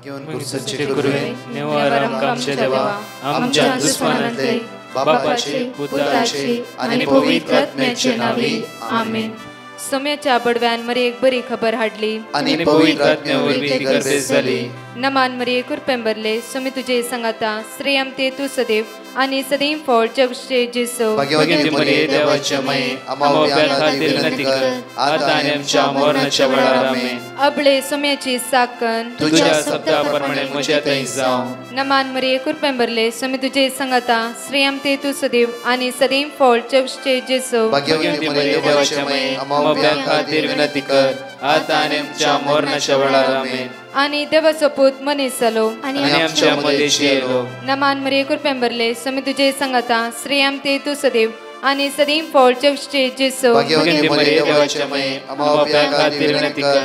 घेऊन पुरुषाचे गुरुवे नेवार आमच्या देवा आमच्या दुश्मनांतले बापाचे पुत्राचे आणि पवित्र आत्म्याचे नावे आमेन. सोम्याच्या बडव्यान मरी एक बरी खबर हाडली आणि पवित्र आत्म्यावर ती गर्दी झाली. नमान मरी कुरपेंबरले सोमी तुझे संगाता श्रेयम ते तू सदैव आणि सदैव फळ जगचे जेसो. भाग्यवती मरिये देवाच्या माये आम्हा खातीर विनंती कर आता आणि आमच्या मरणाच्या वेळार आमेन. अबळे सोम्याची साकन तुझ्या शब्दाप्रमाणे म्हज्या थंय जावं. नमान मरी कुरपेंबरले सोमी तुझे संगाता श्रेयम ते तू सदैव आणि सदैव फळ जगचे जेसो. भाग्यवती मरिये देवाच्या माये आम्हा खातीर विनंती कर आता आणि आमच्या मरणाच्या वेळार आमेन. आणि देवाचो पूत मनीस जालो आणि आमच्या मध्येशी येलो. नमान मरी कुरपेंबरले सोमी तुझे संगाता श्रेयम ते तू सदैव आणि सदैव फळ जगचे जेसो. भाग्यवती मरिये देवाच्या माये आम्हा खातीर विनंती कर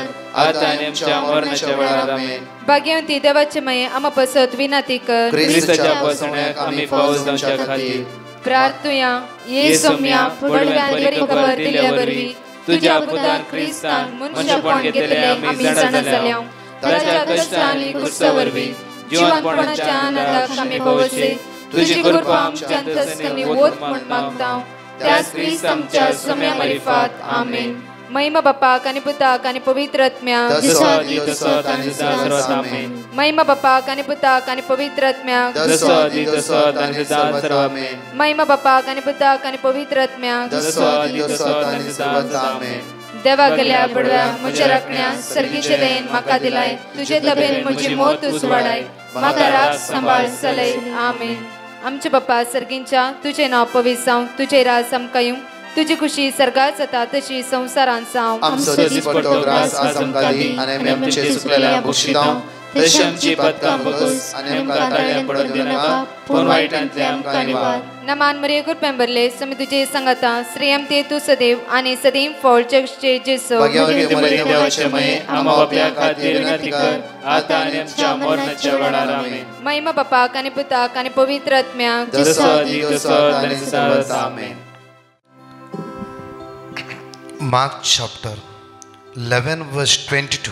आता आणि आमच्या मरणाच्या वेळार आमेन. भाग्यवती देवाचे माये आम्हा पसत विनंती कर ख्रिस्ताच्या पसण्याक आम्ही पावस आमच्या खातीर प्रार्थुया. ये सोम्या बडव्यान बरी खबर दिल्या वरवी तुझ्या पुतान ख्रिस्तान मनुष्यपण घेतले आम्ही जाणा जाल्या. ताच्या कष्टांनी क्रुसावरवी जीवनपणाच्या आनंदाक आम्ही पवसे तुझी कृपा आमच्या अंतस्करणी वोत म्हण मागता. त्याच ख्रिस्त आमच्या सोम्या मार्फत आमेन. महिमा बापाक आणि पुताक आणि पवित्र आत्म्याक महिमा बापाक आणि पुताक आणि पवित्र आत्म्याक महिमा बापाक आणि पुताक आणि पवित्र आत्म्याक. देवा गेल्या बडव्या म्हज्या राखण्या सर्गीचे देन म्हाका दिलाय तुझे तबेन म्हजी मोत उसवाडाय म्हाका राख सांबाळ चलय आमेन. आमचे बाप्पा सर्गींच्या तुझे नाव पवित्र जावं तुझे राज आमकां येवं तुझी खुशी सर्गात जाता तशी संसारांत जावं. आमचो दिसपट्टो ग्रास आज आमकां दी आनी आमी आमचे सुकलेल्या बक्षितांव तशी आमची पदकां बगस आनी आमकां ताळ्यां पडोवन दिनाका पूण वायटांतले आमकां निवार. नमान मरी कुरपेंबरले सोमी तुझे संगाता श्रेयम ते तू सदैव आणि सदैव फळ जगचे जेसो. भाग्यवती मरिये देवाचे माये आम्हा बाप्या खातीर विनंती कर आता आनी आमच्या मरणाच्या वेळार आमेन. महिमा बापाक आणि पुताक आणि पवित्र आत्म्याक जसो आदी तसो आनी सदांच आमेन. Mark chapter 11 verse 22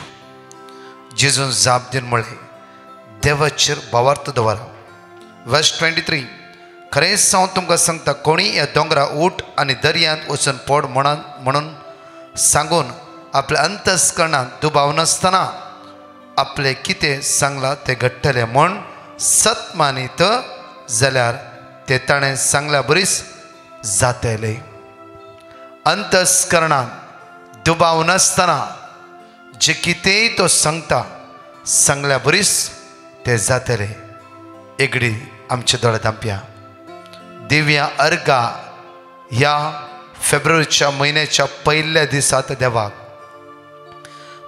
जेजून जाप दिन म्हळे देवाचेर भावार्थ दवरा. वर्स 23 खरेंच हांव तुमकां सांगता कोणी ह्या दोंगरा उठ आनी दर्यांत वचून पड म्हणून सांगून आपल्या अंतस्करणांत दुबाव नासतना आपले कितें सांगलां तें घडटलें म्हूण सत मानीत जाल्यार तें ताणें सांगल्या बरीच जातलें. अंतस्करणांत दुबाव नासतना जे कितेंय तो सांगल्या बरीच तें जातलें. एगडी आमचे दोळे धांपया. दिव्या अर्गा ह्या फेब्रुवारीच्या म्हयन्याच्या पयल्या दिसात देवाक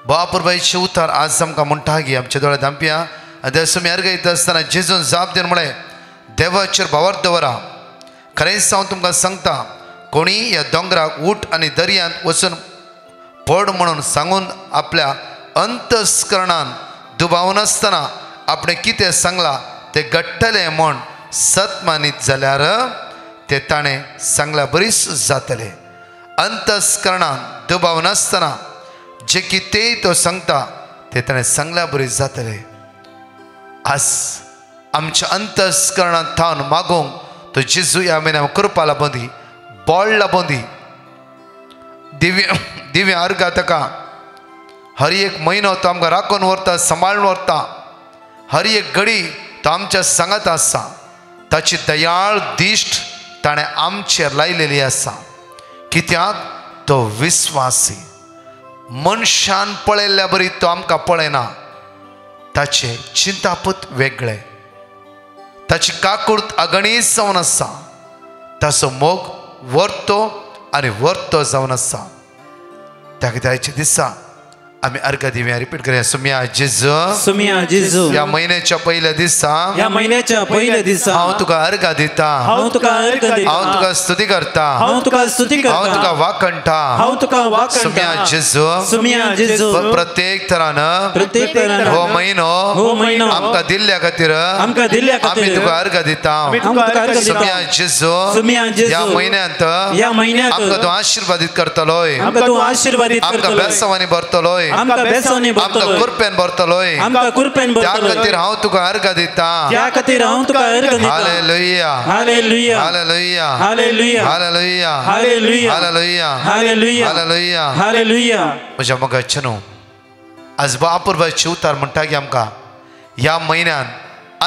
बापुरबाईचे उतार आज आमकां म्हणटा गी आमचे दोळे धांपया. देव आमी अर्ग येता आसतना जेजून जाप दिन म्हळें देवाचेर भावार्थ दवरा. खरेंच हांव तुमकां सांगता कोणी ह्या दोंगराक उठ आनी दर्यांत वचून पड म्हणून सांगून आपल्या अंतस्करणांत दुबाव नासतना आपणें कितें सांगलां तें घडटलें म्हूण सत मानीत जाल्यार तें ताणें सांगल्या बरीच जातलें. अंतस्करणांत दुबाव नासतना जे कितेंय तो सांगता तें ताणें सांगल्या बरीच जातलें. आज आमच्या अंतस्करणांत थावन मागूंक तो जेजू ह्या म्हयन्याक कृपा लाबोंदी बळ लाबोंदी. दिव्य अर्गा ताका हर एक म्हयनो तो आमकां राखून व्हरता सांबाळून व्हरता. हर एक घडी तो आमच्या सांगात आसा. ताची दयाळ दिश्ट ताणें आमचेर लायलेली आसा कित्याक तो विस्वासी. मनशान पळयल्ल्या बरी तो आमकां पळयना. ताचे चिंतापूत वेगळे ताची काकूर्त अगणीत जावन आसा. ताचो मोग वर्तो आनी वर्तो जावन आसा. त्या कित्याच्या दिसा आमी अर्घ दिवया. रिपीट करूया. सुम्या जेजू ह्या म्हयन्याच्या पयल्या दिसा हांव तुका अर्घ दिता. हांव तुका स्तुती करता. हांव तुका वाखणटा. सुम्या जेजू प्रत्येक तरान हो म्हयनो आमकां दिल्ल्या खातीर आमी तुका अर्घ दिता. सुम्या जेजू ह्या म्हयन्यांत आमकां तूं आशिर्वादीत करतलोय. आमकां बेसांवांनी भरतलोय. आमकां बेसोनी आमकां भरतलोय कुरपेन भरतलोय आमकां कुरपेन त्या भरतलोय खातीर हांव तुका अर्घ दिता त्या खातीर हांव तुका अर्घ दिता hallelujah hallelujah hallelujah hallelujah hallelujah hallelujah hallelujah hallelujah hallelujah hallelujah म्हज्या मोगाचेनो आज बापूरबाईचे उतार म्हणटा की आमकां ह्या म्हयन्यान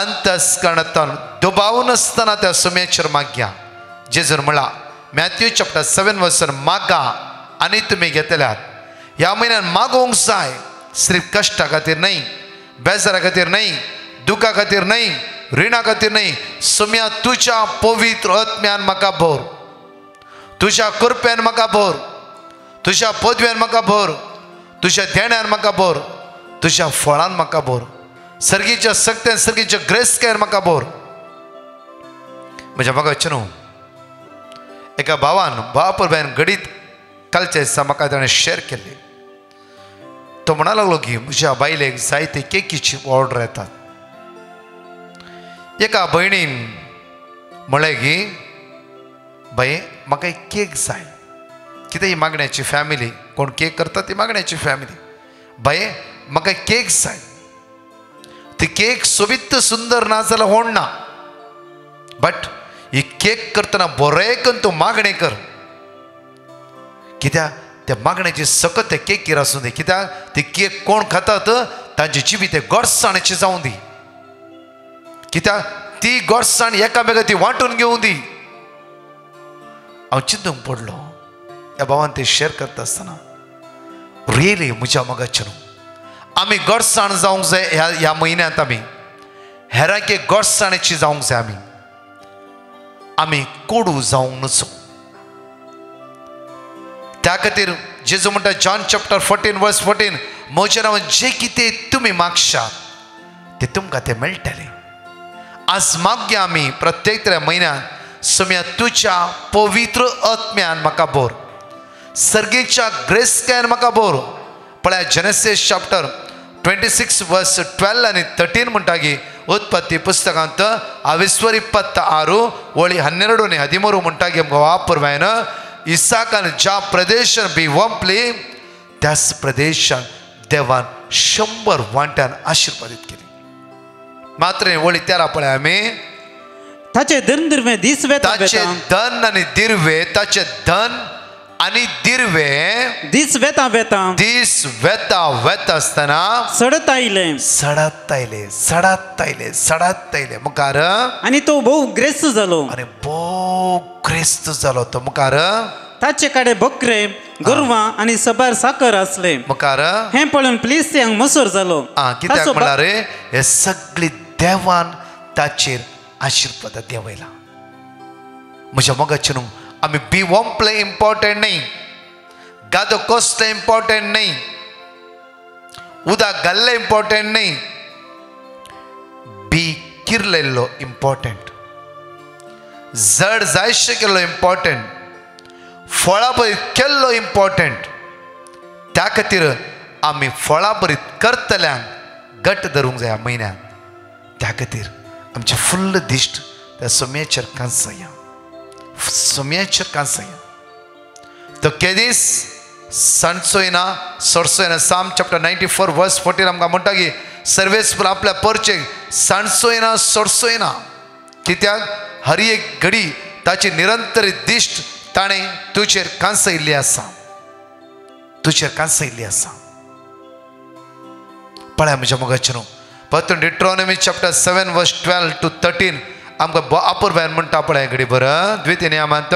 अंतस्करणांतल्यान दुबाव नासतना त्या सुम्याचेर मागया जेजून म्हणला मॅथ्यू चॅप्टर 7 वर्सान मागा आनी तुमी घेतल्यात ह्या म्हयन्यान मागोवंक जाय सिर्फ कश्टा खातीर न्हय बेजारा खातीर न्हय दुखा खातीर न्हय रिणा खातीर न्हय सुम्या तुज्या पवित्र आत्म्यान म्हाका भर तुज्या कृपेन म्हाका भर तुज्या पदव्यान म्हाका भर तुज्या देण्यान म्हाका भर तुज्या फळान म्हाका भर सर्गीच्या सक्तेन सर्गीच्या ग्रेस्केन म्हाका भर म्हज्या मोगाचें न्हू एका भावान बापूरबायन घडीत कालच्या दिसा म्हाका ताणें शेअर केल्ली तो म्हणा लागलो की म्हज्या बायलेक जायते केकीची ऑर्डर येतात एका भयणीन म्हळें की बाये म्हाका एक केक जाय कितें ही मागण्याची फॅमिली कोण केक करता ती मागण्याची फॅमिली बाये म्हाका केक जाय ती केक सोबित सुंदर ना जाल्यार होण ना बट ही केक करतना बरें करून तूं मागणें कर कित्याक त्या मागण्याची सकत त्या केकीर आसूं दी कित्याक ती केक कोण खातात तांची जिबी ते गोडसाणेची जावं दी कित्याक ती गोडसाण एकामेका ती वांटून घेवं दी हांव चिंतूंक पडलो ह्या भावान ते शेअर करता आसतना रियली म्हज्या मोगाचें आमी गोडसाण जावंक जाय ह्या म्हयन्यांत आमी हेरांक एक गोडसाणेची जावंक जाय आमी कोडू जावंक नजो त्या खातीर जेजू म्हणटा जॉन चॅप्टर 14 वर्स 14 म्हज्या नांवान जे कितें तुमी मागशात ते तुमकां ते मेळटलें आज मागया आमी प्रत्येक तऱ्या म्हयन्यात सुम्या तुज्या पवित्र आत्म्यान म्हाका भर सर्गेच्या ग्रेस्केन म्हाका भर पळय जेनेसीस चॅप्टर 26 वर्स 12 आनी 13 म्हणटा की उत्पत्ती पुस्तकांत 26 वळी 12 आनी 13 म्हणटा की आमकां वापरवायन इसाकान ज्या प्रदेशान बिवंपली त्याच प्रदेशान देवान 100 वांट्यान आशिर्वादीत केली मात्र वळी 13 पळय आमी ताचे धन दिर्वे दीस वेता ताचे धन आनी दिर्वे ताचे धन आनी दिर्वे दीस वेता वेता दीस वेता वेता आसतना सडत आयले सडत आयले सडत आयले सडत आयले मुखार आनी तो भोव ग्रेस्त जालो आनी भोव ग्रेस्त जालो तो मुखार ताचे कडे बकरे गोरवां आनी सबार साकर आसले मुखार हें पळोवन प्लिस्त्यांक मसूर जालो कित्याक म्हळ्यार हे सगळी देवान ताचेर आशिर्वाद देवयला म्हज्या मोगाचें न्हू आमी बिवंपले इम्पॉर्टंट न्हय गादो कोसले इम्पॉर्टंट न्हय उदक घाल्ले इम्पॉर्टंट न्हय बी किरलेलो इम्पॉर्टंट जड जायशे केल्लो इम्पॉर्टंट फळां बरीत केल्लो इम्पॉर्टंट त्या खातीर आमी फळां बरीत करतल्यांक घट्ट धरूंक जाय म्हयन्यान त्या खातीर आमचे फुल्ल दिश्ट त्या सुम्याचेर कांसया सुम्याचेर कांसया तो केदीस सांजचो येना सोडचो येना साम चॅप्टर 94 वर्स 14 आमकां म्हणटा की सर्वेस्पर आपल्या परचेक सांजचो येना सोडचो येना कित्याक हर एक घडी ताची निरंतर दिश्ट ताणें तुजेर कांसयल्ली आसा तुजेर कांसयल्ली आसा पळय म्हज्या मोगाचें न्हू परतून डिट्रॉनॉमी चॅप्टर 7 वर्स 12 to 13 आमकां आपूरबायन म्हणटा पळय घडी बरं द्वितीय नियमांत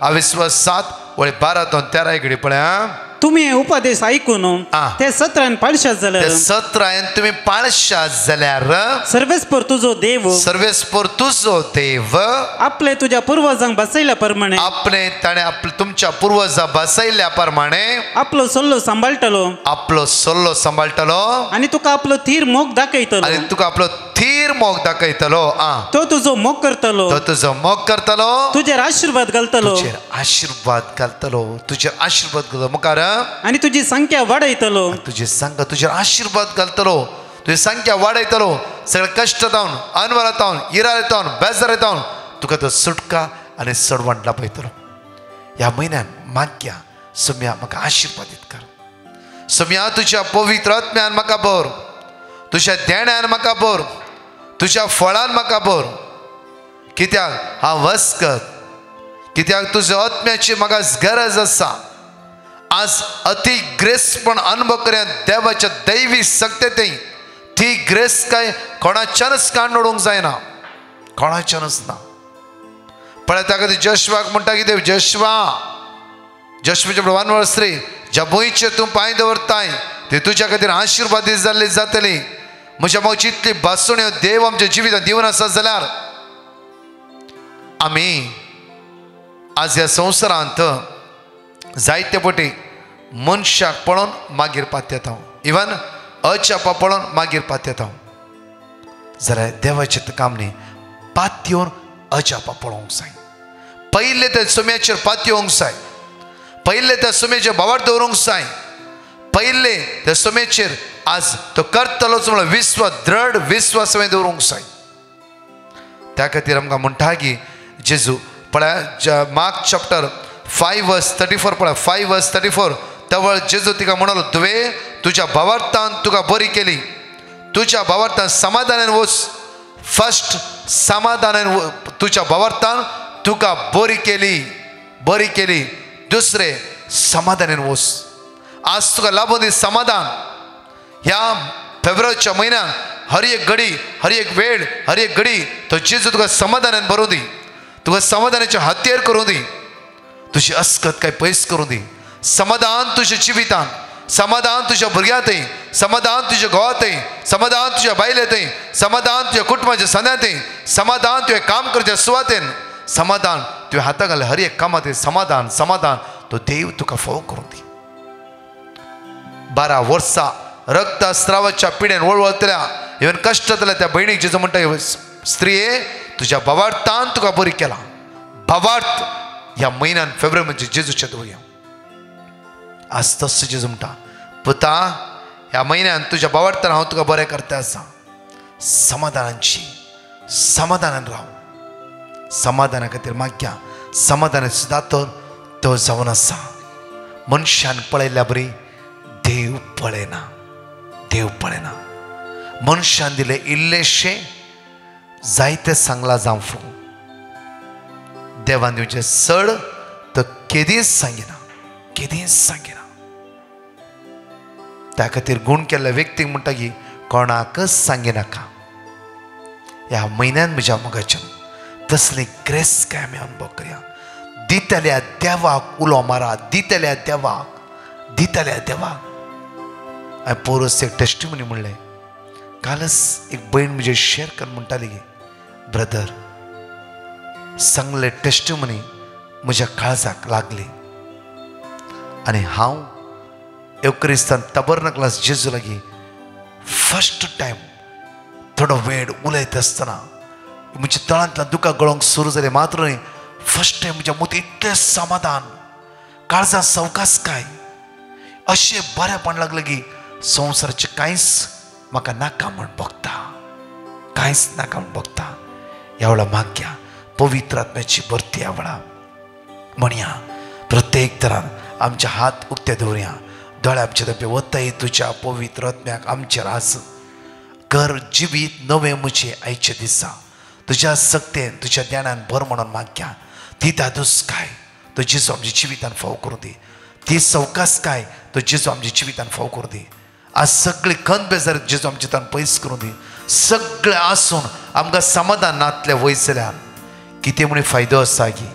27 वळी 12 to 13 घडी पळय तुम्ही हे उपदेश ऐकून ते 17 पाळशात जाल्यार 17 तुम्ही पाळशात जाल्यार सर्वेस्पर तुजो देव सर्वेस्पर तुजो देव आपले तुझ्या पूर्वजांक बसयल्या प्रमाणे आपले ताणे तुमच्या पूर्वजां बसयल्या प्रमाणे आपलो सल्लो सांबाळटलो आपलो सल्लो सांबाळटलो आणि तुका आपलो थीर मोग दाखयतलो आणि तुका आपलो थीर मोग दाखयतलो तो तुजो मोग करतलो तो तुजो मोग करतलो तुजेर आशीर्वाद घालतलो तुजेर आशीर्वाद घालतलो तुजेर आशीर्वाद घालतलो मुखार आणि तुझी संख्या वाडयतलो तुझी संख्या तुजेर आशीर्वाद घालतलो तुजी संख्या वाडयतलो सगळे कश्ट जावन अनवरात जावन इरार जावन बेजार जावन तुका तो सुटका आनी सडवण लाभयतलो ह्या म्हयन्यान माग्या सुम्या म्हाका आशीर्वादीत कर सोम्या तुझ्या पवित्र आत्म्यान म्हाका भर, तुझ्या देण्यान म्हाका भर, तुझ्या फळान म्हाका भर. कित्याक हांव वचकत, कित्याक तुज्या आत्म्याची म्हाका गरज आसा. आज अति ग्रेस पण अनुभव करूया देवाच्या दैवी सक्तते. ती ग्रेस काय कोणाच्यानच काडूंक जायना, कोणाच्यानच ना. पळय ताका ती जोशवाक म्हणटा कितें, जोशवाचे 1 वर्स 3, ज्या भुंयचेर तूं पांय दवरताय ते तुज्या खातीर आशिर्वादीत जाल्ली जातली. म्हज्या मोची इतली भासण्यो देव आमच्या जिवितांत दिवन आसा जाल्यार आमी आज ह्या संवसारांत जायते फावटी मनशाक पळोवन मागीर पातयेता, इवन अचापा पळोवन मागीर पातयेता. जाल्यार देवाचें काम न्ही, पातयेवन अचापा पळोवंक जाय. पयले त्या सोम्याचेर पातयेवंक जाय, पयले त्या सोम्याचेर भावार दवरूंक जाय, पयले त्या सोम्याचेर आज तो करतलोच म्हणून दृढ विश्वास दवरूंक जाय. त्या खातीर आमकां म्हणटा की जेजू पळय मार्क चॅप्टर 5 वर्स 34 पळय 5 वर्स 34 तवळ जेजू तिका म्हणलो तुवें तुज्या भावार्थान तुका बरी केली, तुज्या भावार्थान समाधानान वच. फर्स्ट समाधानान तुज्या भावार्थान तुका बरी केली. दुसरे समाधानान वच. आज तुका लाभून दी समाधान. ह्या फेब्रुवारीच्या म्हयन्यान हर एक घडी, हर एक वेळ, हर एक घडी तो जेजू तुका समाधानान भरूं दी, तुका समाधानाचे हातेर करूं दी, तुजी अस्कत काय पयस करूं दी. समाधान तुज्या जिवितान, समाधान तुज्या भुरग्यांतय, समाधान तुज्या घोवांतय, समाधान तुज्या बायलेंतय, समाधान तुज्या कुटुंबाच्या सणांतय, समाधान तुवें काम करच्या सुवातेन, समाधान तुवें हाताक घाल्या हर एक कामांत समाधान तो देव तुका फोव करूं दी. 12 वर्सां रक्तस्रावाच्या पिड्यान वळवळतल्या इवन कश्ट जाल्या त्या भयणीक जेजू म्हणटा स्त्रिये तुज्या भावार्थान तुका बरी केला. भावार्थ ह्या म्हयन्यान फेब्रुवारी म्हणजे जेजूच्या दवरया. आज तसो जेजू म्हणटा पुता ह्या म्हयन्यान तुज्या भावार्थान हांव तुका बरें करता आसा. समाधानान राव, समाधाना खातीर मागया. समाधान सुद्दां तो जावन आसा. मनशान पळयल्या बरी देव पळयना. मनशान दिले इल्लेशे जायते सांगला जावं फू. देवान दिवचे चड तो केदीच सांगिना. त्या खातीर गुण केल्ल्या व्यक्तीक म्हणटा की कोणाकच सांगिनाका. ह्या म्हयन्यान म्हज्या मोगाच्यान तसली ग्रेस काय आमी अनुभव करया. दितल्या देवाक उलो मारा, दितल्या देवाक. हांवें पोरस एक टेस्टिमनी म्हणलें. कालच एक भयण म्हजे शेअर कर म्हणटाली की ब्रदर सांगले टेस्टिमनी म्हज्या काळजाक लागली आनी हांव एवक्रिस्तान तबर्नकलास जेजू लागीं फर्स्ट टायम थोडो वेळ उलयता आसतना म्हज्या तळांतल्यान दुकां गळोवंक सुरू जालें. मात्र न्ही फर्स्ट टायम म्हज्या मतीं इतलें समाधान, काळजां सवकासकाय अशें बरेंपण लागलें की संवसाराचें कांयच म्हाका नाका म्हण बगता. ह्या वेळा मागया पवित्र आत्म्याची भरती. ह्या वेळा म्हणया प्रत्येक तरान आमचे हात उक्ते दवरया. दोळे आमचे तपे वतय तुज्या पवित्र आत्म्याक आमचेर आस. कर जिवीत नवे म्हजे आयचे दिसा तुज्या सक्तेन तुज्या ज्ञानान भर म्हणून मागया. ती दादूस काय तो जेजू आमच्या जिवितान फाव करूं दी. ती सवकास काय तो जेजू आमच्या जिवितान फाव करूं दी. आज सगळी खंत बेजार जेजू आमच्या जिवितान पयस करूं दी. सगळें आसून आमकां समाधान नातलें वयस जाल्यार कितें म्हण फायदो आसा की.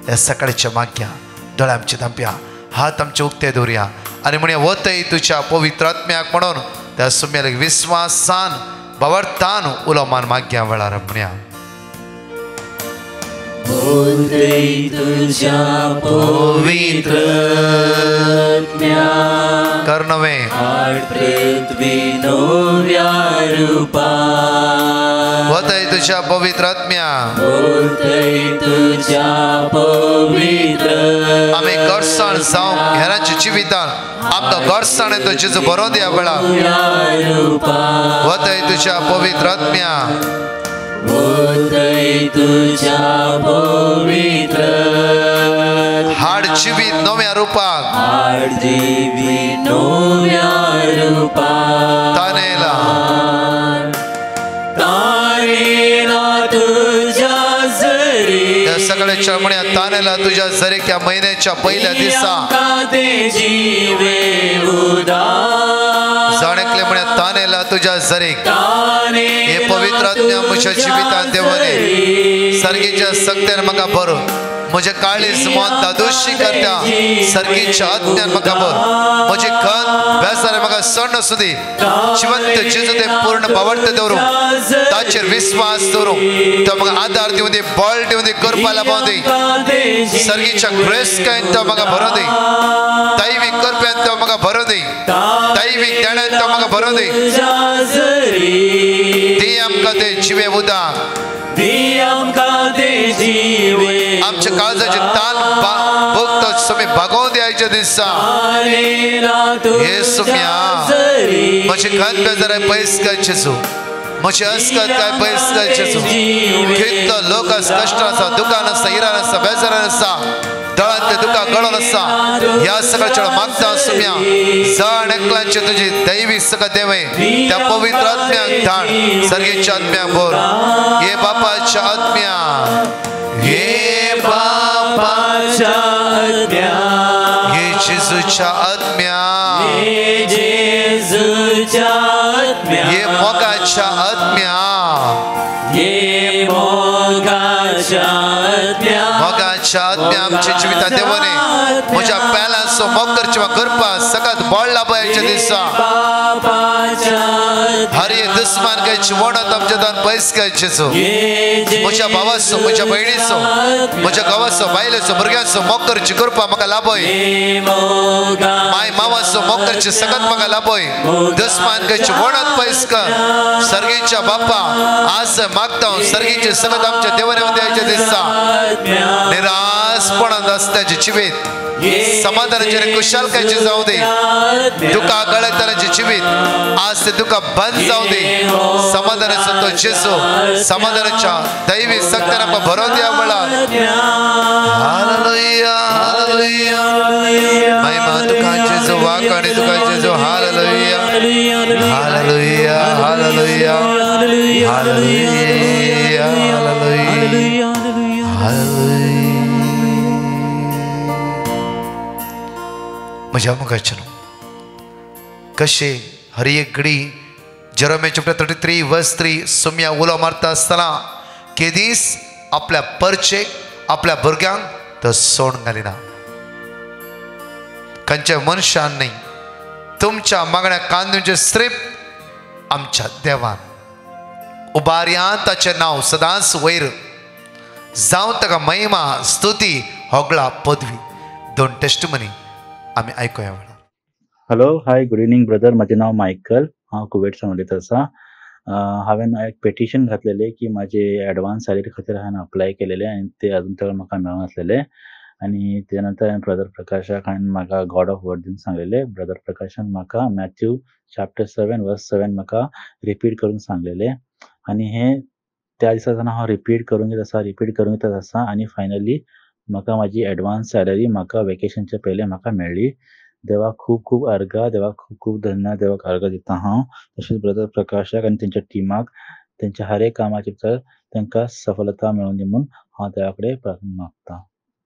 ह्या सकाळच्या मागया दोळे आमचे धांपया, हात आमचे उक्ते दवरया आनी म्हणे वतय तुज्या पवित्र आत्म्याक म्हणून त्या सुम्याक विस्वासान भावार्थान उलो मान मागया वेळार म्हणया. तुझ्या पवित्र कर्णवे पृथ्वी नव्या रूपा वतय तुझ्या पवित्र आत्म्या तुझ्या पवित्र आमी गडसाण जावं हेरांच्या जिवितान आमकां गडसाण येता जेजू बरो दिया वेळा. वतय तुझ्या पवित्र आत्म्या तुझ्या पवित्र हाड जिवीत नव्या रुपाक हाडजिवी नव्या रूपाक तानेला तुझ्या जरी या सगळ्याच्या म्हण्या तानेला तुझ्या जरेक्या महिन्याच्या पहिल्या दिसा जीवे उदार जाणेकले म्हण्या तानेला तुझ्या जरेक हे पवित्र आत्म्या म्हज्या जिवितांत देवाने सर्गीच्या सक्त्यान म्हाका भर म्हजे काळीज मन दादोशी करता सर्गीच्या आत्म्यान म्हाका भर म्हजी खंत बेसार म्हाका सण सुदी जिवंत जेजू ते पूर्ण भावार्थ दवरूं ताचेर विश्वास दवरूं तो म्हाका आदार दिवं दी बळ दिवं दी करपा लाभोवं दी सर्गीच्या ग्रेस्कायन तो म्हाका भरों दी दैवीक करप्यान तो म्हाका भरों दी दैवीक देण्यान तो म्हाका भरों दी दी आमकां ते जिवे उदक आमच्या काळजाचे ताण भोगतो तुम्ही भागोवन द्यायच्या दिसा येसू म्हजी खंत बेजार पयस करचेसू म्हजी अस्कत काय पयस करचेसू कितलो लोक कश्ट आसा दुकान आसा इरान आसा बेजारान आसा दळान ते दुका गळोन आसा ह्या सगळ्याच्या मागता सुम्या जण एकल्याचे तुझी दैवी सगळं देवे त्या पवित्र आत्म्याक धाड सर्गीच्या आत्म्याक बोर हे बापाच्या आत्म्या हे बापाच्या आत्म्या हे जेजूच्या आत्म्या हे जेजूच्या आत्म्या हे मोगाच्या आत्म्या हे मोगाच्या आत्म्या मोगाच्या आत्म्या आमच्या जिवितांत देवाने म्हज्या पेलांचो मोग करचे करपा सगळ्यात बळ लाभयाच्या दिसा हर एक दुस्मान घ्यायची वणत आमच्या दान पयस घ्यायचेचो म्हज्या भावाचो म्हज्या भयणीचो म्हज्या गांवाचो बायलेचो भुरग्यांचो मोग करची करपा म्हाका लाभय माय मावाचो मोग करचे सगळ्यात म्हाका लाभय दुस्मान घ्यायची वणत पयस कर सर्गीच्या बापा आज मागता सर्गीचे सगळ्यात आमच्या देवाने द्यायच्या दिसा निराशपणान असल्याचे जिवीत समाधानाचे कुशलकायचे जाऊ दे दुका गळतनाचे जिवीत आज ते दुका बंद जाऊ दे समाधानाचो तो जेजू समाधानाच्या दैवी सक्त्यान आमकां भरोव दिया म्हणला हालेलुया हालेलुया महिमा तुका जेजू वाकणे तुका जेजू hallelujah hallelujah hallelujah hallelujah hallelujah hallelujah म्हज्या मुखाचेर कशे हर एक घडी जेरोमिया चॅप्टर 33 वर्स 3 सुम्या उलो मारता आसतना केदीस आपल्या परचेक आपल्या भुरग्यांक तो सोड घालिना खंयच्या मनशान न्ही तुमच्या मागण्या कांदूचे स्त्रीप आमच्या देवान उबार्यां ताचें नांव सदांच वयर जावं ताका महिमा स्तुती होगळा पदवी दोन टेस्टमनी आम्ही ऐकूया. Hello hi good evening brother माझे नाव मायकल हांव कुवेटसान उलयता आसा हांवें एक पेटिशन घातलेलें की म्हाजे एडवान्स सॅलरी खातीर हांवें अप्लाय केलेले आनी ते अजून तक म्हाका मेळनासलेले आनी ते नंतर हांवें ब्रदर प्रकाशाक हांवें म्हाका गॉड ऑफ वर्ड दिवन सांगलेले ब्रदर प्रकाशान म्हाका मॅथ्यू चॅप्टर 7 वर्स 7 म्हाका रिपीट करून सांगलेले आनी हे त्या दिसा हांव रिपीट करून घेत आसा आनी फायनली म्हाका म्हाजी एडवान्स सॅलरी म्हाका वेकेशनच्या पयले म्हाका मेळ्ळी. देवाक खूब खूब अर्घा देवाक खूब खूब धन्यवाद देवाक अर्घा दिता हांव. तशेंच ब्रदर प्रकाशाक आनी तेंच्या टिमाक तेंच्या हर एक कामाचे भितर तांकां सफलता मेळून दी म्हूण हांव देवा कडेन प्रार्थना मागता.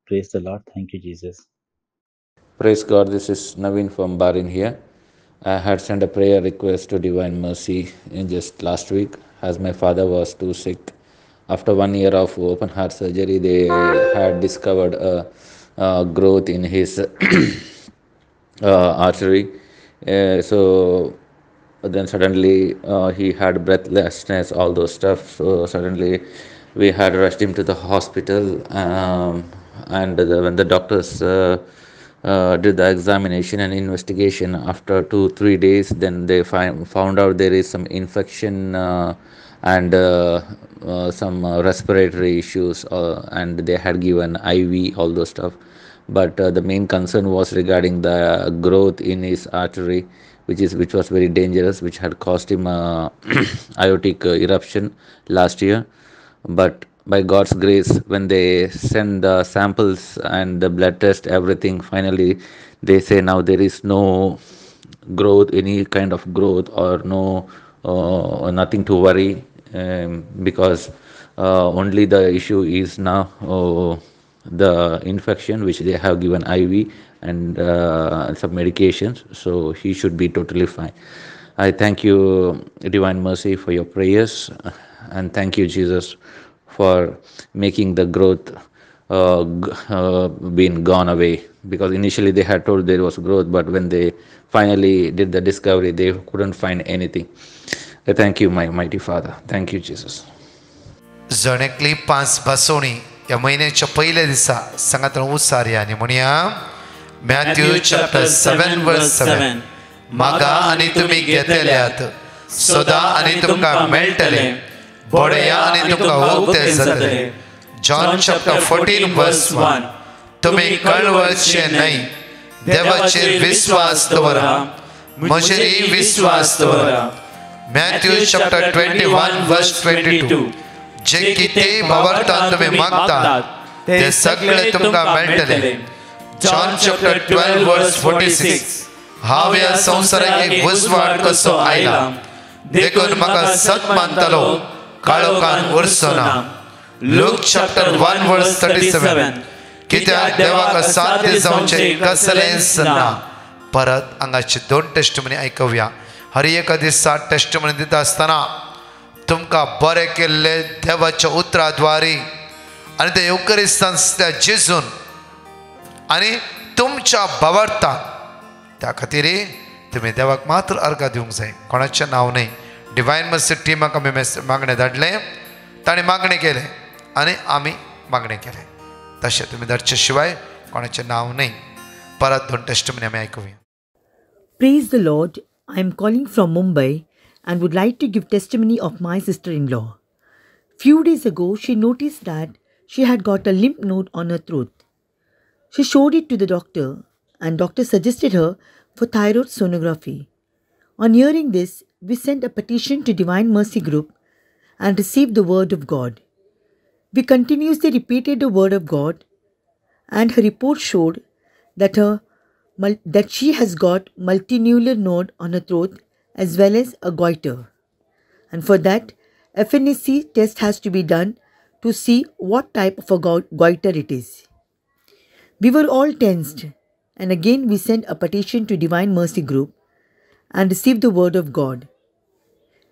Praise the Lord. Thank you Jesus. Praise God, this is Naveen from Barin here. I had sent a prayer request to Divine Mercy in just last week as my father was too sick. After 1 year of open heart surgery, they had discovered a growth in his artery. So then suddenly he had breathlessness, all those stuff. So suddenly we had rushed him to the hospital, and when the doctors did the examination and investigation after 2-3 days, then they found out there is some infection and some respiratory issues, and they had given IV, all those stuff. But the main concern was regarding the growth in his artery, which was very dangerous, which had caused him aortic eruption last year. But by God's grace, when they send the samples and the blood test, everything, finally they say now there is no growth, any kind of growth, or no nothing to worry, because only the issue is now the infection which they have given IV and some medications, so he should be totally fine. I thank you, Divine Mercy, for your prayers, and thank you, Jesus, for making the growth been gone away, because initially they had told there was growth, but when they finally did the discovery, they couldn't find anything. I thank you, my mighty Father. Thank you, Jesus. जणेकली 5 बसवणी या महिन्याच्या पहिल्या दिवसा सांगत उसारी आणि म्हणूया Matthew chapter 7 वर्स 7 मागा आणि तुम्ही घेतल्यात सोदा आणि तुमका मेळटले बडया आणि तुमका उगते जातले जॉन चॅप्टर 14 वर्स 1 तुम्ही कळवळचे नाही देवाचेर विश्वास दवरा म्हजेरी विश्वास दवरा मॅथ्यू चॅप्टर 21 वर्स 22 जे किती भावार्थान तुम्ही मागतात ते सगळे तुमका मेळटले जॉन चॅप्टर 12 वर्स 46 हांव ह्या संवसाराक एक वसवाट कसो आयला देखून म्हाका सत मानतलो काळोखान उरचो ना लूक चॅप्टर 1 वर्स 37 कित्याक देवाक साध्य जावचे कसलेंच ना परत हांगाचे 2 टेस्टमनी आयकूया हर एका दिसा टेस्टमनी दिता आसतना तुमका बरे केल्ले देवाच्या उतराद्वारी आणि ते युकरिस्तान जेजून आणि तुमच्या भावार्थान त्या खातीर तुम्ही देवाक मात्र अर्घ दिवंक जाय कोणाचें नांव न्ही डिवायन मर्सी टिमाक आमी मागणें धाडलें ताणें मागणें केलें आनी आमी मागणें केलें तशें तुमी धाडचे शिवाय कोणाचें नांव न्ही परत 2 टेस्टमनी आमी आयकुया Praise the Lord. I am calling from Mumbai and would like to give testimony of my sister-in-law. Few days ago, she noticed that she had got a lymph node on her throat. She showed it to the doctor and doctor suggested her for thyroid sonography. On hearing this, we sent a petition to Divine Mercy Group and received the word of God. We continuously repeated the word of God and her report showed that she has got multinuclear node on her throat as well as a goiter. And for that, FNAC test has to be done to see what type of a goiter it is. We were all tensed and again we sent a petition to Divine Mercy Group and received the word of God.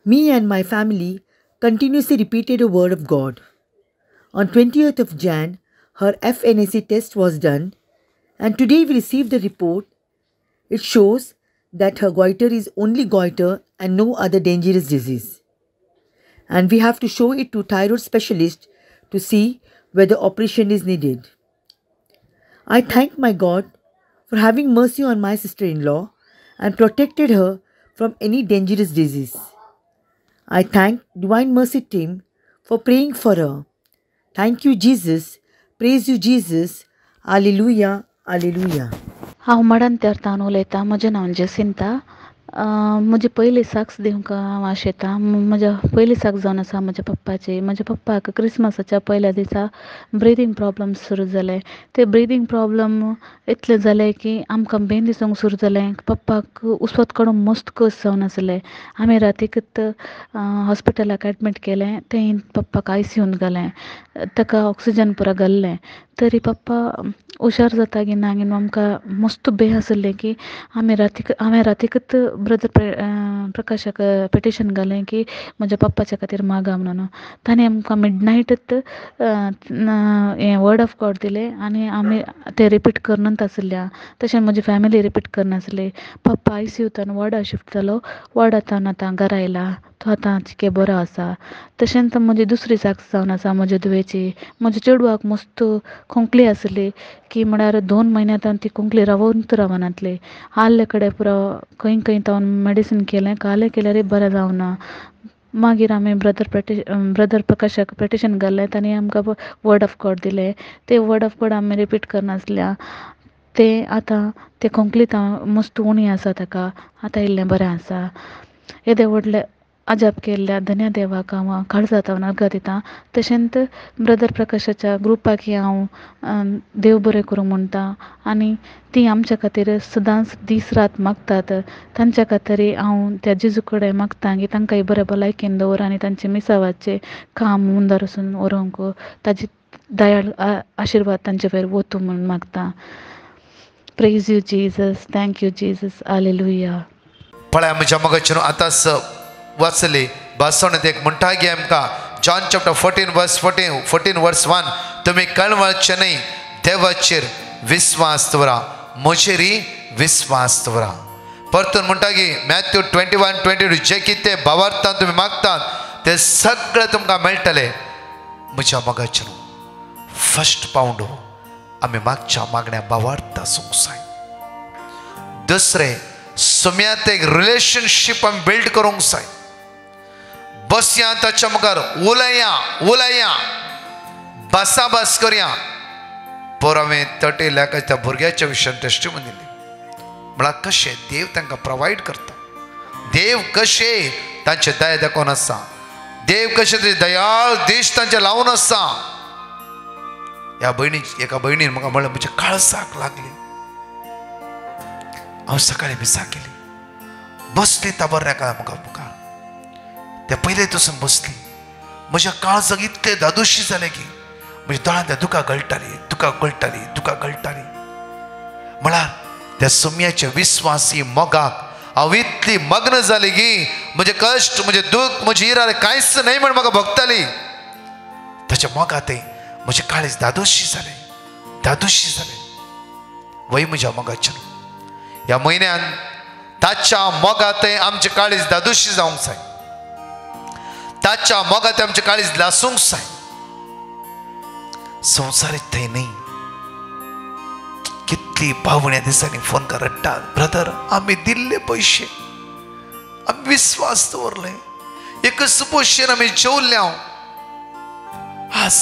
Me and my family continuously repeated the word of God. On 20th of Jan, her FNAC test was done and today we received the report. It shows that her goiter is only goiter and no other dangerous disease. And we have to show it to thyroid specialist to see whether operation is needed. I thank my God for having mercy on my sister-in-law and protected her from any dangerous disease. I thank Divine Mercy team for praying for her. Thank you, Jesus. Praise you, Jesus. Hallelujah. Hallelujah. हांव मडंत्यार्थान उलयतां. म्हजें नांव जसिंता. म्हजी पयली socks दिवंक हांव आशेतां. म्हज्या पयली साक्स जावन आसा म्हज्या पप्पाची. म्हज्या पप्पाक क्रिसमसाच्या पयल्या दिसा ब्रिदींग प्रॉब्लम सुरू जाले. ते ब्रिदींग प्रॉब्लम इतले जाले की आमकां बेन दिसूंक सुरू जालें. पप्पाक उसवत काडूंक मस्त कस जावन आसलें. आमी रातीकच हॉस्पिटलाक एडमीट केलें. थंय पप्पाक ICUन घालें. ताका ऑक्सिजन पुरो घाल्लें. तरी पप्पा हुशार जाता की ना घेवन आमकां मस्त भंय आसलें की हांवें रातीकच ब्रदर प्रकाशाक पिटिशन घालें की म्हज्या पप्पाच्या खातीर मागा म्हणून. ताणें आमकां मिडनायटच हें वर्ड ऑफ गॉड दिलें आनी आमी तें रिपीट करनात आसल्या. तशें म्हजी फॅमिली रिपीट करनासली. पप्पा ICUंतल्यान वॉर्डाक शिफ्ट जालो. वॉर्डांतल्यान आतां घरा आयला. तो आतां चिके बरो आसा. तशेंच म्हजी दुसरी साक्स जावन आसा म्हजे दुवेची. म्हज्या चेडवाक मस्त खोंकली आसली की म्हळ्यार 2 म्हयन्यांत ती खोंकली रावनासली. आल्ले कडेन पुरो खंय खंय तावन मेडिसीन केलें. काले केल्यारय बरें जावना. मागीर आमी ब्रदर प्रकाशाक पिटिशन घाल्लें. तांणी आमकां वर्ड ऑफ गॉड दिलें. ते वर्ड ऑफ गॉड आमी रिपीट करनासल्या. ते आतां ते खोंकली मस्त उणी आसा ताका. आतां इल्लें बरें आसा. येदे व्हडले अजाप केल्ल्या धन्य देवाक हांव काळजांत नर्गां दितां. तशेंच ब्रदर प्रकाशाच्या ग्रुपाक हांव देव बरें करूं म्हणटा आनी ती आमच्या खातीर सदांच दीस रात मागतात. तांच्या खातीर हांव त्या जेजू कडेन मागतां की तांकांय बरें भलायकेन दवर आनी तांचे मिसावाचें काम मुंदर वचून व्हरूंक ताजी दयाळ आशिर्वाद तांचे वयर वतूं म्हूण मागतां. Praise you Jesus, thank you Jesus, hallelujah. पळय म्हज्या मगाच्यान आतांच वाचली भासवणेंत एक म्हणटा गे आमकां जॉन चॅप्टर 14 वर्स 1 तुमी कळवळचे न्ही, देवाचेर विस्वास दवरा, म्हजेरय विस्वास दवरा. परतून म्हणटा की मॅथ्यू 21:22 जे कितें भावार्थान तुमी मागतात ते सगळें तुमकां मेळटलें. म्हज्या मगाच्यान फर्स्ट पावंड आमी मागच्या मागण्या भावार्थ आसूंक जाय. दुसरें सुम्यांत एक रिलेशनशीप आमी बिल्ड करूंक जाय. बसया ताच्या मुखार उलया भासाभास करया. पर हांवें 30 लाखाच्या त्या भुरग्याच्या विशयान टेस्टिमनी दिली. म्हळ्यार कशें देव तांकां प्रोवायड करता, देव कशें तांचे दया दाखोवन आसा, देव कशें तरी दयाळ देश तांचे लावन आसा. ह्या एका भयणीन म्हाका म्हणलें म्हज्या काळजाक लागली. हांव सकाळी मिसा केली, बसली ताबर्याका म्हाका मुखार. ते पयले तसून बसली. म्हज्या काळजाक इतले दादोशी जाले की म्हज्या दोळ्यांत दुकां गळटाली. म्हळ्यार त्या सुम्याच्या विस्वासी मोगाक हांव इतली मग्न जाली की म्हजे कश्ट, म्हजे दूख, म्हजी इरार कांयच न्हय म्हण म्हाका भोगताली. ताच्या मोगात म्हजे काळीज दादोशी जाले. वय म्हज्या मोगाच्यान ह्या म्हयन्यान ताच्या मोगात आमचे काळीज दादोशी जावंक जाय. ताच्या मोगात आमचे काळीज लासूंक जाय. संवसारीत थंय न्ही. कितली पावण्या दिसांनी फोन कर रडटात, ब्रदर आमी दिल्ले पयशे, आमी विस्वास दवरले, एकच पोशेन आमी जेवल्ले, हांव आज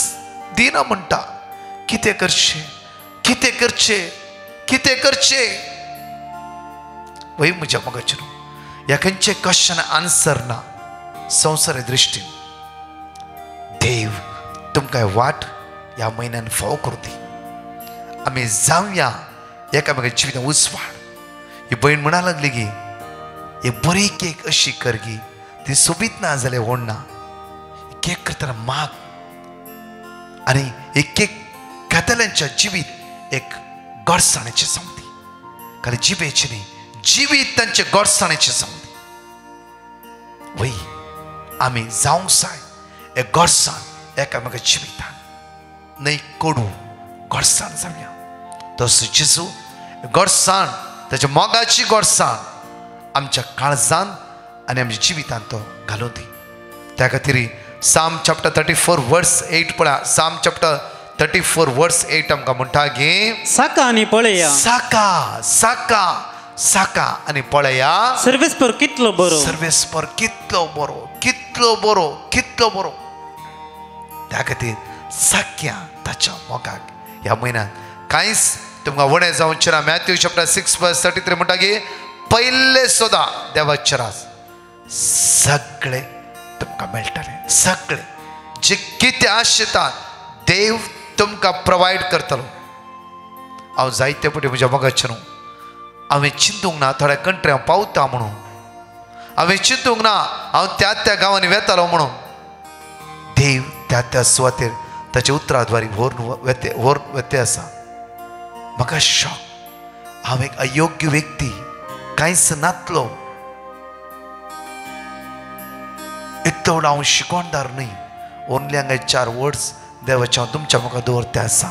दिना म्हणटा. कितें करचे वय म्हज्या मगाच्यान ह्या खंयचे क्वेश्चन आन्सर ना. संवसारी दृश्टीन देव तुमकां वाट ह्या म्हयन्यान फाव करूं दी. आमी जावया एकामेका जिवितांत उसवाड. ही भयण म्हणा लागली की एक बरी केक अशी कर गी, ती सोबीत ना जाल्यार व्हडना. केक करतना माग आनी एक केक घेतल्यांच्या जिवीत एक गोडसाणेची जावं दी. खाली जिबेची न्ही, जिवीत तांचे गोडसाणेची जावं दी. वय आमी जावंक जाय एक गोडसाण एकामेका जिवितान, न्हय कोडू गोडसाण जावया. तसो जेजू गोडसाण, ताच्या मोगाची गोडसाण आमच्या काळजान आनी आमच्या जिवितान तो घालूं दी. त्या खातीर Psalm chapter 34 verse 8 पळया. Psalm chapter 34 verse 8 आमकां म्हणटा की साका आनी पळया, साका आनी पळया. सर्वेस पर कितलो बरो. त्या खातीर साक्या ताच्या मोगाक ह्या म्हयन्यात कांयच तुमकां वणें जावचें ना. मॅथ्यू चॅप्टर 6 verse 33 म्हणटा की पयले सोदा देवाचे राज सगळे तुमकां मेळटले. सगळे जे कितें आशितात देव तुमकां प्रोवायड करतलो. हांव जायते फावटी म्हज्या मोगाच्यान हांवें चिंतूंक ना थोड्या कंट्री हांव पावता म्हणून, हांवें चिंतूंक ना हांव त्या गांवांनी वेतालो म्हणून. देव त्या सुवातेर ताचे उतराद्वारी व्होर वेते आसा. म्हाका शॉक. हांव एक अयोग्य व्यक्ती, कांयच नातलो, इतलो व्हड हांव शिकोणदार न्हय. ओन्ली हांगा 4 वर्ड्स देवाचे हांव तुमच्या मुखार दवरते आसा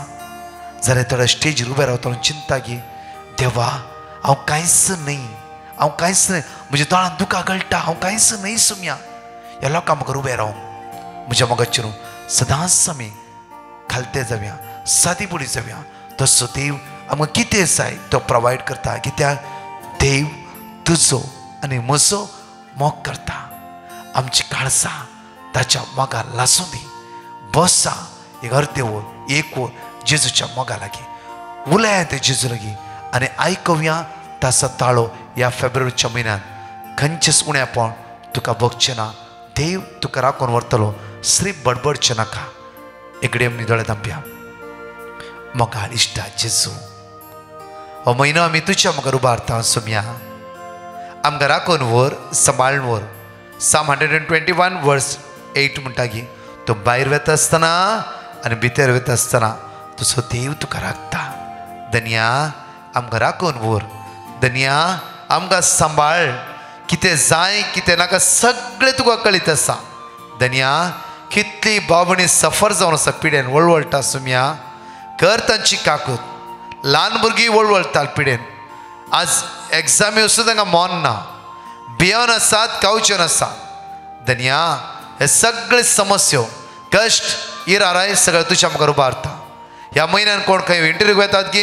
जाल्यार थोड्या स्टेजीर उबे रावता चिंता की देवा हांव कांयच न्हय, म्हज्या दोळ्यांत दुकां गळटा, हांव कांयच न्हय सुम्या. ह्या लोकां मुखार उबे रावून म्हज्या मोगाचेर सदांच आमी खालते जावया, सादी बुडी जावया. तसो देव आमकां कितें जाय तो प्रोवायड करता. कित्याक देव तुजो आनी म्हजो मोग करता. आमची काळजां ताच्या मोगार लासूं दी. बसा एक अर्दे वर एक वर जेजूच्या मोगा लागीं उलया ते जेजू लागीं आनी आयकवया ताचो ताळो ह्या फेब्रुवारीच्या म्हयन्यात. खंयचेच उणेपण तुका भोगचें ना. देव तुका राखून व्हरतलो. श्री बडबडचे नाका. इकडे दोळे धांपया. मोगाळ इश्टा जेजू, हो म्हयनो आमी तुज्या मुखार उबारता. सुम्या आमकां राखून व्हर, सांबाळून व्हर. Psalm 121 verse 8 म्हणटा की तूं भायर वता आसतना आनी भितर वता आसतना तुजो देव तुका राखता. धन्या आमकां राखून व्हर. धन्या आमकां सांबाळ. कितें जाय कितें नाका सगळें तुका कळीत आसा. धन्या कितली बाबणी सफर जावन आसा पिडेन वळवळटा. सुम्या कर तांची काकूत. ल्हान भुरगीं वळवळटात पिडेन. आज एग्जामी वचून तांकां मोन ना. भियोन आसात, कावचेन आसा. धन्या हे सगळे समस्यो कश्ट इराराय सगळें तुज्या मुखार उबारता. ह्या म्हयन्यान कोण खंय इंटरव्यू घेतात की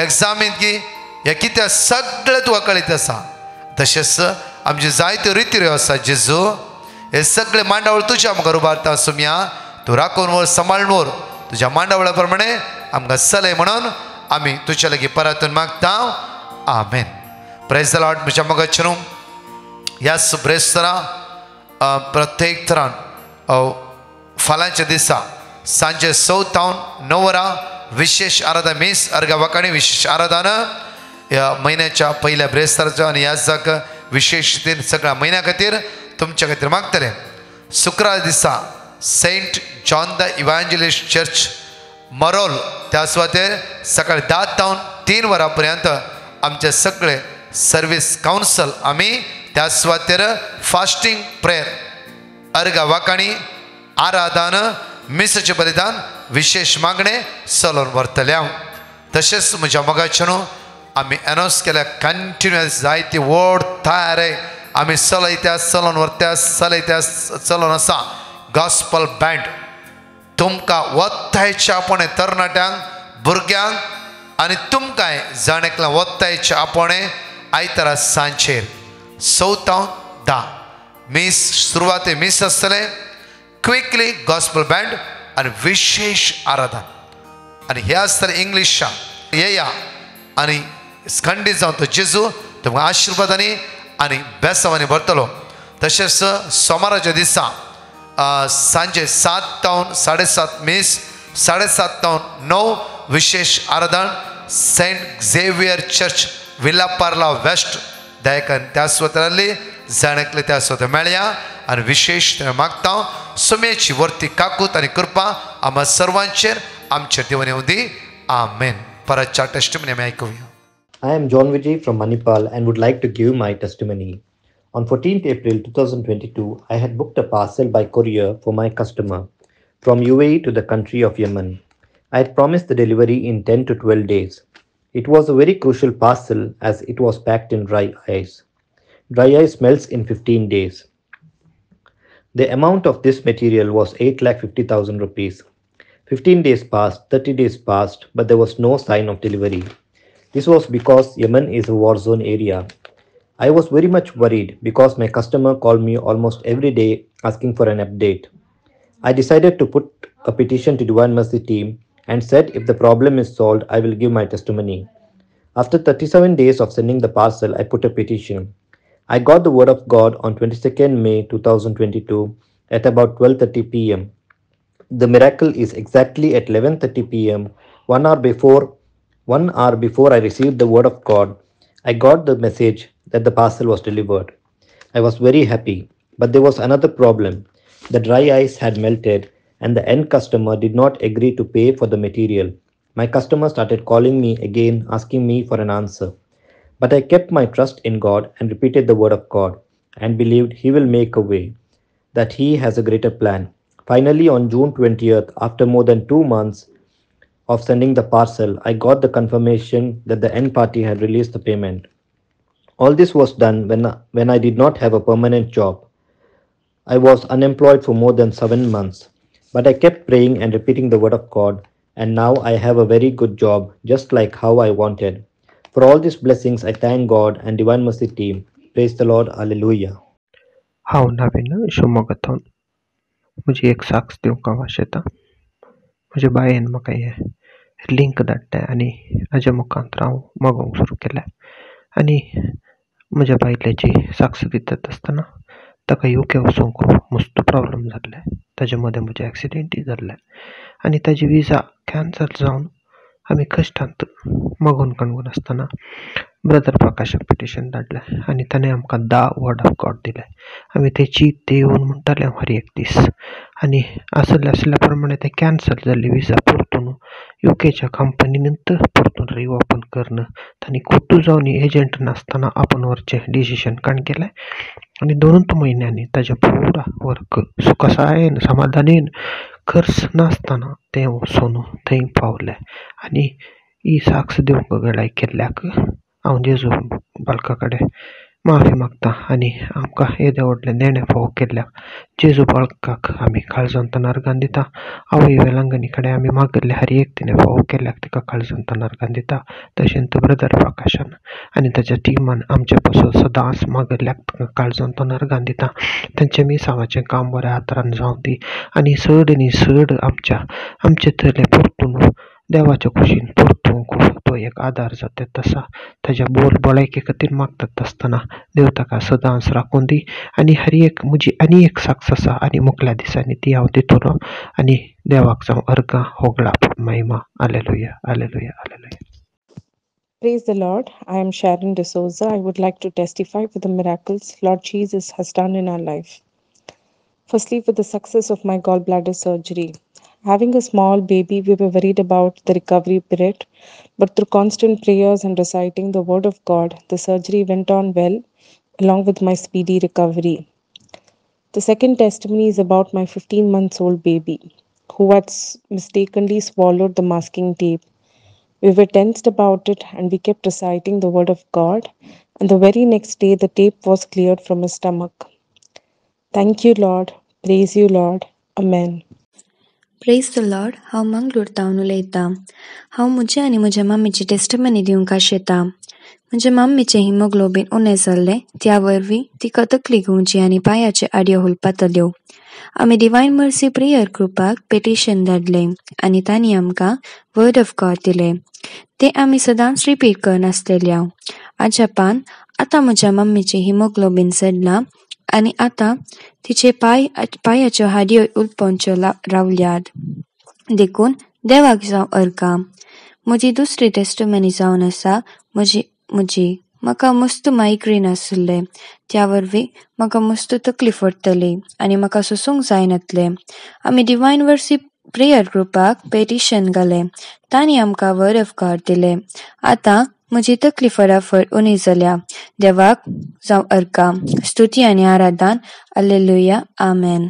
एग्जामीत की हे कितें सगळें तुका कळीत आसा. तशेंच आमचे जायत्यो रिती आसा. जेजू हे सगळे मांडावळ तुज्या मुखार उबारता. सुम्या तूं राखून व्हर, सांबाळून व्हर. तुज्या मांडावळा प्रमाणे आमकां चलय म्हणून आमी तुज्या लागीं परतून मागता. आमेन. Praise the Lord. म्हज्या मोगाचेर ह्या ब्रेस्तरा प्रत्येक तरान फाल्यांच्या दिसा सांजे 6 वरां विशेष आराधना मीस अर्गा वाकाणी विशेष आराधना ह्या म्हयन्याच्या पहिल्या ब्रेस्तराच्या आनी ह्या जाका विशेष रितीन सगळ्या म्हयन्या खातीर तुमच्या खातीर मागतले. शुक्रार दिसा Saint John the Evangelist church Marol त्या सुवातेर सकाळी 10 ते 3 वरां पर्यंत आमचे सगळे सर्वीस कावन्सल आमी त्या सुवातेर फास्टिंग प्रेयर अर्गा वाकाणी आराधना मिसाचें बलिदान विशेष मागणे चलोवन व्हरतले. तशेंच म्हज्या मोगाचेर आमी अनाउन्स केल्या कंटिन्युअस जायती व्हड तयार आमी चलयत्या चलोवन व्हरत्या चलयत्या चलोवन आसा. गॉस्पल बँड तुमकां वत्तायचेपणे तरणाट्यांक भुरग्यांक आनी तुमकांय जाणेकलां वत्तायचे आपणे आयतारा सांजेर 6 ते 10 मीस सुरवाते मीस आसतले. क्विकली गॉस्पल बँड आनी विशेष आराधना आनी हे आसतले इंग्लिशान. येया आनी खंडीत जावन तो जेजू तुमकां आशिर्वादांनी आनी बेसांवांनी भरतलो. तशेंच सोमाराच्या दिसा सांजे 7 ते 7:30 मीस 7:30 ते 9 विशेष आराधना Saint Xavier church Vile Parle west दयाकन त्या सुवातेरांतली जाणेकले त्या सुवातेर मेळया आनी विशेष मागता. सुमेची वर्ती काकूत आनी कृपा आम्हा सर्वांचेर आमचेर देवान येवं दी. आमेन. परतच्या टेस्टिमनी आमी आयकुया. I am John Vijay from Manipal and would like to give my testimony. On 14th April 2022, I had booked a parcel by courier for my customer from UAE to the country of Yemen. I had promised the delivery in 10 to 12 days. It was a very crucial parcel as it was packed in dry ice. Dry ice melts in 15 days. The amount of this material was 8,50,000 rupees. 15 days passed, 30 days passed, but there was no sign of delivery. This was because Yemen is a war zone area. I was very much worried because my customer called me almost every day asking for an update. I decided to put a petition to Divine Mercy team and said if the problem is solved, I will give my testimony. After 37 days of sending the parcel, I put a petition. I got the word of God on 22nd May 2022 at about 12:30 p.m. The miracle is exactly at 11:30 p.m. 1 hour before I received the word of God, I got the message that the parcel was delivered. I was very happy, but there was another problem. The dry ice had melted and the end customer did not agree to pay for the material. My customer started calling me again, asking me for an answer. But I kept my trust in God and repeated the word of God and believed He will make a way, that He has a greater plan. Finally, on June 20th, after more than 2 months of sending the parcel, I got the confirmation that the end party had released the payment. All this was done when I did not have a permanent job. I was unemployed for more than 7 months, but I kept praying and repeating the word of God, and now I have a very good job, just like how I wanted. For all these blessings, I thank God and Divine Mercy team. Praise the Lord. Hallelujah. हांव नवीन शिवमोगांतून म्हजी एक साक्ष दिवंक वाशेता. म्हज्या बायेन म्हाका हें link धाडलें आनी हाज्या मुखांतर हांव मागोवंक सुरू केलें. आनी म्हज्या बायलेची साक्ष दितात आसतना ताका UK वचूंक मस्त प्रॉब्लेम जाल्ले, ताजे मदें म्हजे एक्सिडेंटूय जाल्ले आनी ताजी विजा कॅन्सल जावन आमी कश्टांत मागून काणगून आसतना ब्रदर प्रकाशाक पिटिशन धाडलें आनी ताणें आमकां 10 वर्ड ऑफ गॉड दिले. आमी तेची ते येवन म्हणटाले हर एक दीस आनी आसल्या प्रमाणे ते कॅन्सल जाल्ली विजा परतून UKच्या कंपनीनंत परतून रिओपन करणं तांणी कोर्टू जावन एजंट नासतना आपण व्हरचें डिसिशन काण केलें आनी 2 म्हयन्यांनी ताजें पुरा वर्क सुखसायेन समाधानेन खर्च नासतना तें वचून थंय पावलें आनी ही साक्ष दिवंक गळाय केल्ल्याक हांव जेजू बालका कडेन माफी मागता आनी आमकां येदें व्हडलें नेणें फावो केल्ल्याक जेजू बाळकाक आमी काळजांत नर्गान दिता. आवय वेलांगणी कडेन आमी मागिल्लें हर एक तिणें फावो केल्ल्याक तिका काळजांत नर्गान दिता. तशेंच ब्रदर प्रकाशान आनी ताच्या टिमान आमचे पासून सदांच मागिल्ल्याक ताका काळजांत नर्गान दिता. तांचें मिसांवाचें काम बऱ्या हातान जावं दी आनी चड न्ही चड आमचे थंय परतून देवाच्या कुशीन परतूंक तो एक आदार जाता तसा ताच्या भलायके खातीर मागतात आसतना देव ताका सदांच राखून दी आनी हर एक म्हजी आनी एक साक्ष आसा आनी मुखल्या दिसांनी ती हांव दितलो आनी देवाक जावं अर्गां होगळा महिमा. Hallelujah hallelujah hallelujah. Praise the Lord. I am Sharon D'Souza. I would like to testify for the miracles Lord Jesus has done in our life. Firstly, for the success of my gallbladder surgery. Having a small baby, we were worried about the recovery period, but through constant prayers and reciting the Word of God, the surgery went on well, along with my speedy recovery. The second testimony is about my 15-month-old baby, who had mistakenly swallowed the masking tape. We were tensed about it and we kept reciting the Word of God, and the very next day the tape was cleared from his stomach. Thank you, Lord. Praise you, Lord. Amen. Praise the Lord. हांव मंगळूरतावन उलयतां. हांव म्हजें आनी म्हज्या मम्मीची testimony दिवंक आशेतां. म्हज्या मम्मीचें haemoglobin उणें जाल्लें, त्या वरवीं तिका तकली घेवची आनी पांयाचे आडयो हुलपातल्यो. आमी डिवायन मर्सी प्रेयर ग्रुपाक पेटिशन धाडलें आनी तांणी आमकां वर्ड ऑफ गॉड दिलें. तें आमी सदांच रिपीट करनासलेल्या. आजापान आतां म्हज्या मम्मीचें हिमोग्लोबीन चडलां आनी आतां तिचे पांयाच्यो हाडयो उलपवच्यो रावल्यात. देखून देवाक जावं अर्गां. म्हजी दुसरी टेस्टमनी जावन आसा म्हाका मस्त मायग्रेन आसलें, त्या वरवीं म्हाका मस्त तकलीफ पडटली आनी म्हाका सोसूंक जायनासलें. आमी डिवायन मर्सी प्रेयर ग्रुपाक पेटिशन घालें. तांणी आमकां वर्ड ऑफ गॉड दिलें. आतां म्हजी तकली फटाफट उणी जाल्या. देवाक जावं अर्गां. स्तुती आनी आराधन. हालेलुया. आमेन.